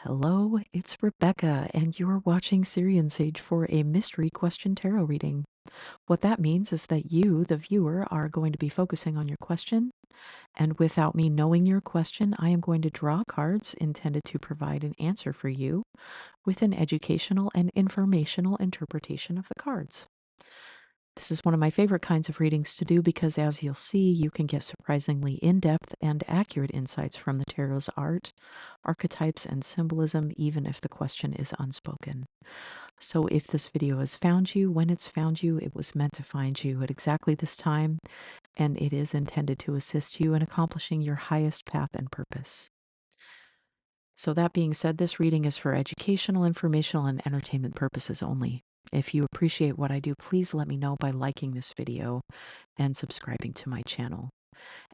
Hello, it's Rebecca, and you're watching Syrian Sage for a mystery question tarot reading. What that means is that you, the viewer, are going to be focusing on your question, and without me knowing your question, I am going to draw cards intended to provide an answer for you with an educational and informational interpretation of the cards. This is one of my favorite kinds of readings to do because, as you'll see, you can get surprisingly in depth and accurate insights from the tarot's art, archetypes, and symbolism, even if the question is unspoken. So, if this video has found you, when it's found you, it was meant to find you at exactly this time, and it is intended to assist you in accomplishing your highest path and purpose. So, that being said, this reading is for educational, informational, and entertainment purposes only. If you appreciate what I do, please let me know by liking this video and subscribing to my channel.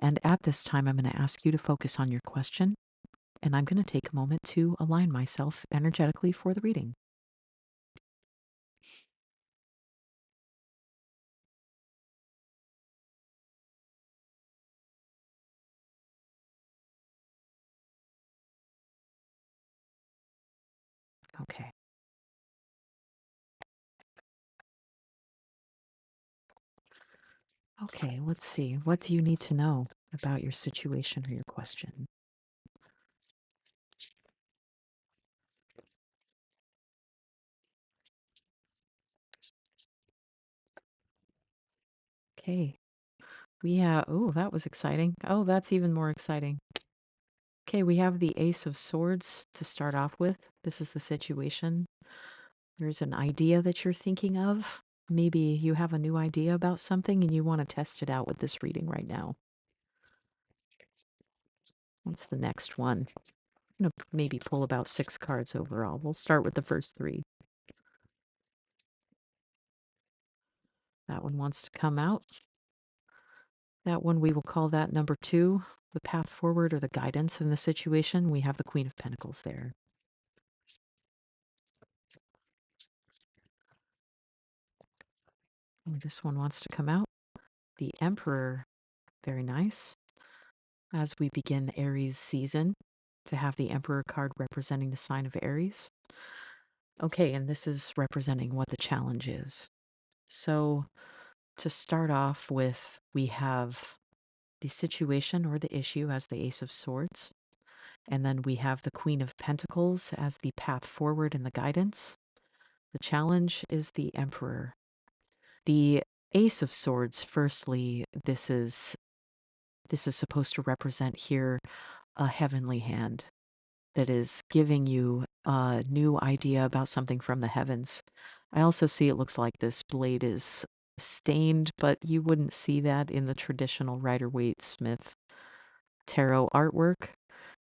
And at this time, I'm going to ask you to focus on your question, and I'm going to take a moment to align myself energetically for the reading. Okay. Okay, let's see. What do you need to know about your situation or your question? Okay. Oh, that was exciting. Oh, that's even more exciting. Okay, we have the Ace of Swords to start off with. This is the situation. There's an idea that you're thinking of. Maybe you have a new idea about something and you want to test it out with this reading right now. What's the next one? I'm going to maybe pull about 6 cards overall. We'll start with the first 3. That one wants to come out. That one, we will call that number 2, the path forward or the guidance in the situation. We have the Queen of Pentacles there. This one wants to come out. The Emperor, very nice. As we begin Aries season, to have the Emperor card representing the sign of Aries. Okay, and this is representing what the challenge is. So to start off with, we have the situation or the issue as the Ace of Swords. And then we have the Queen of Pentacles as the path forward and the guidance. The challenge is the Emperor. The Ace of Swords, firstly, this is supposed to represent here a heavenly hand that is giving you a new idea about something from the heavens. I also see it looks like this blade is stained, but you wouldn't see that in the traditional Rider-Waite-Smith tarot artwork.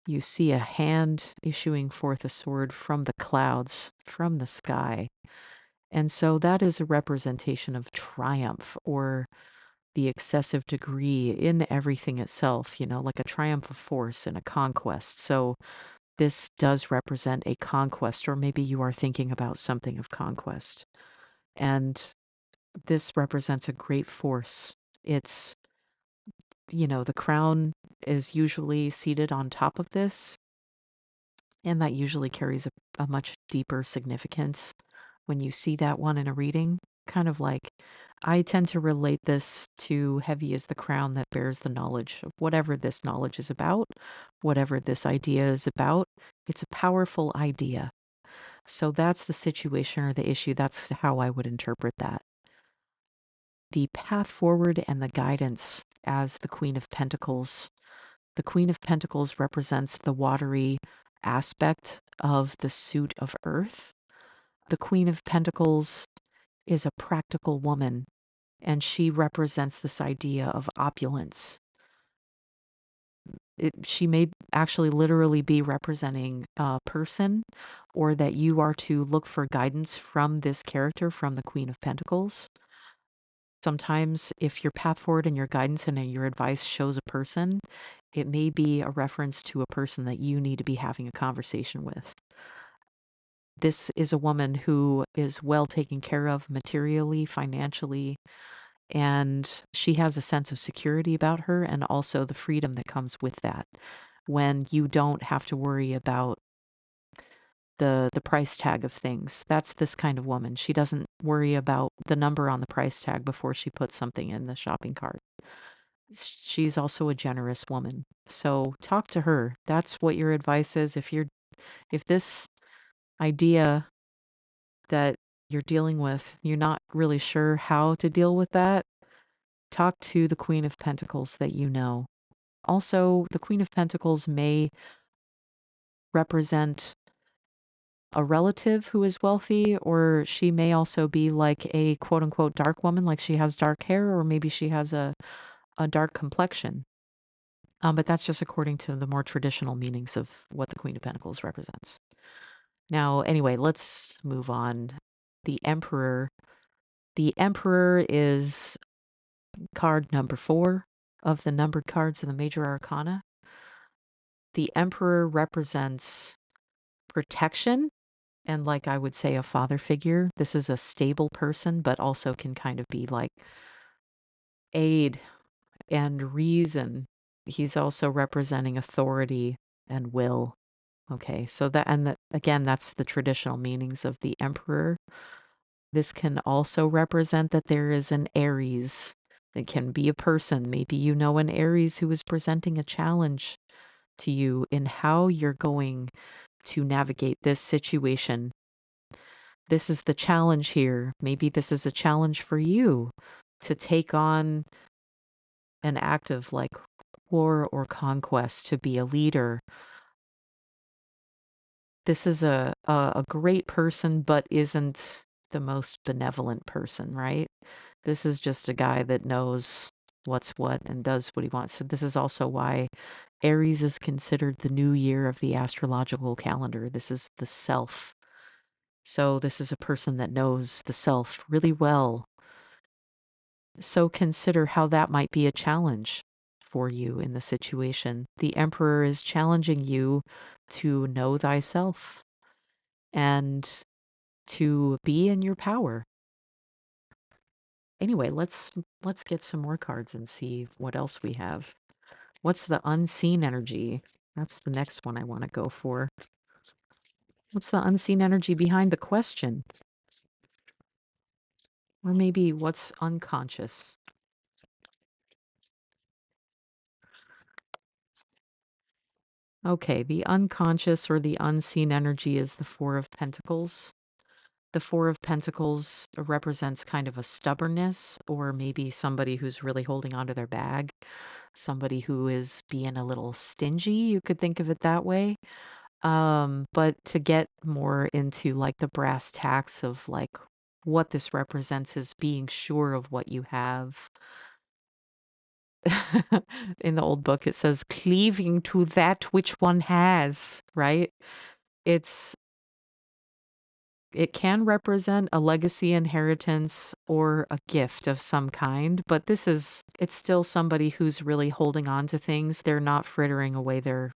You see a hand issuing forth a sword from the clouds, from the sky. And so that is a representation of triumph or the excessive degree in everything itself, like a triumph of force and a conquest. So this does represent a conquest, or maybe you are thinking about something of conquest. And this represents a great force. It's, the crown is usually seated on top of this, and that usually carries a much deeper significance when you see that one in a reading. Kind of like I tend to relate this to heavy is the crown that bears the knowledge of whatever this knowledge is about, whatever this idea is about. It's a powerful idea. So that's the situation or the issue. That's how I would interpret that. The path forward and the guidance as the Queen of Pentacles. The Queen of Pentacles represents the watery aspect of the suit of earth. The Queen of Pentacles is a practical woman, and she represents this idea of opulence. She may actually literally be representing a person, or that you are to look for guidance from this character, from the Queen of Pentacles. Sometimes, if your path forward and your guidance and your advice shows a person, it may be a reference to a person that you need to be having a conversation with. This is a woman who is well taken care of materially, financially, and she has a sense of security about her and also the freedom that comes with that when you don't have to worry about the price tag of things. That's this kind of woman. She doesn't worry about the number on the price tag before she puts something in the shopping cart. She's also a generous woman. So talk to her. That's what your advice is. If this idea that you're dealing with, you're not really sure how to deal with that, talk to the Queen of Pentacles that you know. Also, the Queen of Pentacles may represent a relative who is wealthy, or she may also be like a quote unquote dark woman, like she has dark hair, or maybe she has a dark complexion. But that's just according to the more traditional meanings of what the Queen of Pentacles represents. Now, anyway, let's move on. The Emperor. The Emperor is card number 4 of the numbered cards in the Major Arcana. The Emperor represents protection and, like, I would say, a father figure. This is a stable person, but also can kind of be like aid and reason. He's also representing authority and will. Okay, so again, that's the traditional meanings of the emperor. This can also represent that there is an Aries. It can be a person. Maybe you know an Aries who is presenting a challenge to you in how you're going to navigate this situation. This is the challenge here. Maybe this is a challenge for you to take on an act of like war or conquest, to be a leader. This is a great person, but isn't the most benevolent person, right? This is just a guy that knows what's what and does what he wants. So this is also why Aries is considered the new year of the astrological calendar. This is the self. So this is a person that knows the self really well. So consider how that might be a challenge for you in the situation. The Emperor is challenging you to know thyself and to be in your power. Anyway, let's get some more cards and see what else we have. What's the unseen energy? That's the next one I want to go for. What's the unseen energy behind the question? Or maybe what's unconscious? Okay, the unconscious or the unseen energy is the Four of Pentacles. The Four of Pentacles represents kind of a stubbornness, or maybe somebody who's really holding onto their bag, somebody who is being a little stingy. You could think of it that way. But to get more into like the brass tacks of like what this represents is being sure of what you have. In the old book, it says cleaving to that which one has, right? It's It can represent a legacy, inheritance, or a gift of some kind, but it's still somebody who's really holding on to things. They're not frittering away their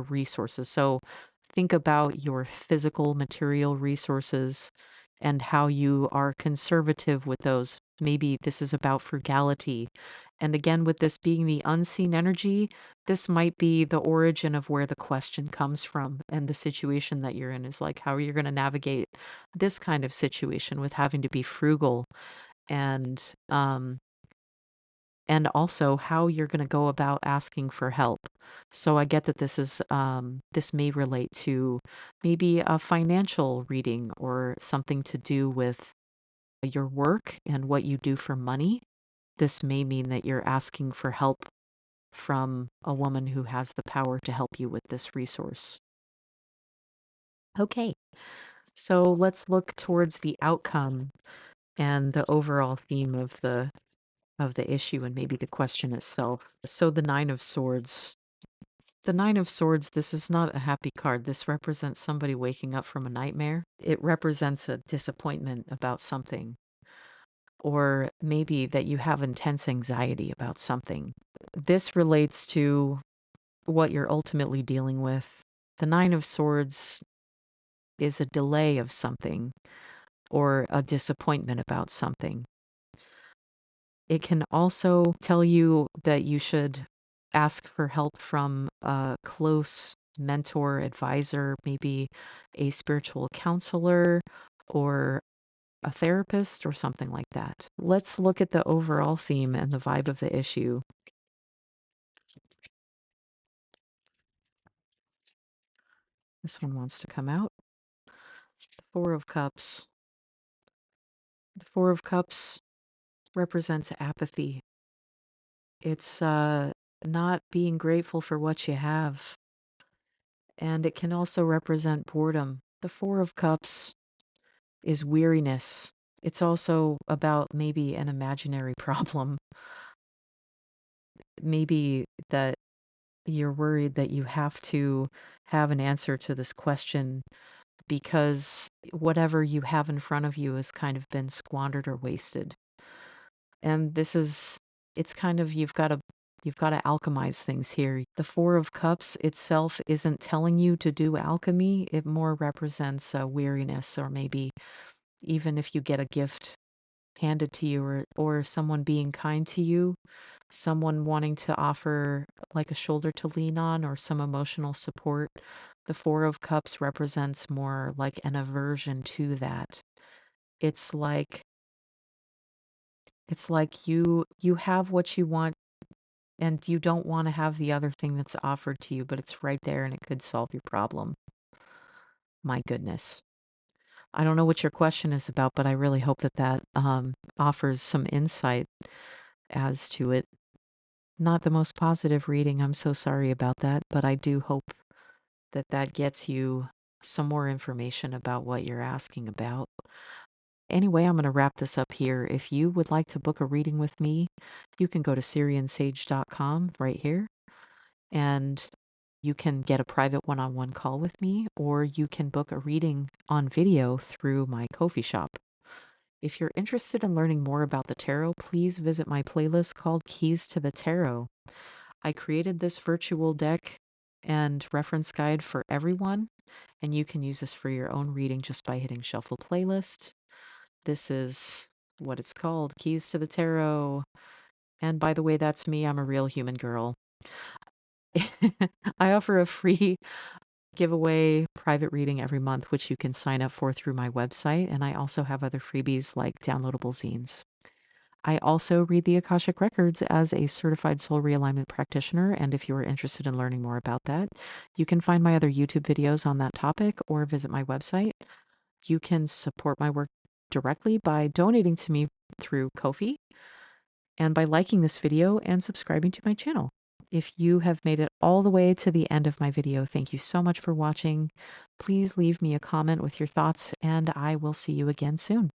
resources. So think about your physical material resources and how you are conservative with those. Maybe this is about frugality. And again, with this being the unseen energy, this might be the origin of where the question comes from, and the situation that you're in is like how you're going to navigate this kind of situation with having to be frugal, and um and also how you're going to go about asking for help. So I get that this may relate to maybe a financial reading or something to do with your work and what you do for money. This may mean that you're asking for help from a woman who has the power to help you with this resource. Okay, so let's look towards the outcome and the overall theme of the issue and maybe the question itself. So the 9 of swords. The 9 of swords, this is not a happy card. This represents somebody waking up from a nightmare. It represents a disappointment about something, or maybe that you have intense anxiety about something. This relates to what you're ultimately dealing with. The 9 of swords is a delay of something or a disappointment about something. It can also tell you that you should ask for help from a close mentor, advisor, maybe a spiritual counselor or a therapist or something like that. Let's look at the overall theme and the vibe of the issue. This one wants to come out. The Four of Cups. The Four of Cups represents apathy. It's not being grateful for what you have. And it can also represent boredom. The Four of Cups is weariness. It's also about maybe an imaginary problem. Maybe that you're worried that you have to have an answer to this question because whatever you have in front of you has kind of been squandered or wasted. And this is it's kind of you've got to alchemize things here. The Four of Cups itself isn't telling you to do alchemy. It more represents weariness, or maybe even if you get a gift handed to you, or someone being kind to you, someone wanting to offer like a shoulder to lean on or some emotional support. The Four of Cups represents more like an aversion to that. It's like you have what you want and you don't want to have the other thing that's offered to you, but it's right there and it could solve your problem. My goodness. I don't know what your question is about, but I really hope that offers some insight as to it. Not the most positive reading. I'm so sorry about that, but I do hope that that gets you some more information about what you're asking about. Anyway, I'm going to wrap this up here. If you would like to book a reading with me, you can go to SyrianSage.com right here, and you can get a private one-on-one call with me, or you can book a reading on video through my Ko-fi shop. If you're interested in learning more about the tarot, please visit my playlist called Keys to the Tarot. I created this virtual deck and reference guide for everyone, and you can use this for your own reading just by hitting Shuffle Playlist. This is what it's called, Keys to the Tarot. And by the way, that's me. I'm a real human girl. I offer a free giveaway private reading every month, which you can sign up for through my website. And I also have other freebies like downloadable zines. I also read the Akashic Records as a certified soul realignment practitioner. And if you are interested in learning more about that, you can find my other YouTube videos on that topic or visit my website. You can support my work directly by donating to me through Ko-fi and by liking this video and subscribing to my channel. If you have made it all the way to the end of my video, thank you so much for watching. Please leave me a comment with your thoughts, and I will see you again soon.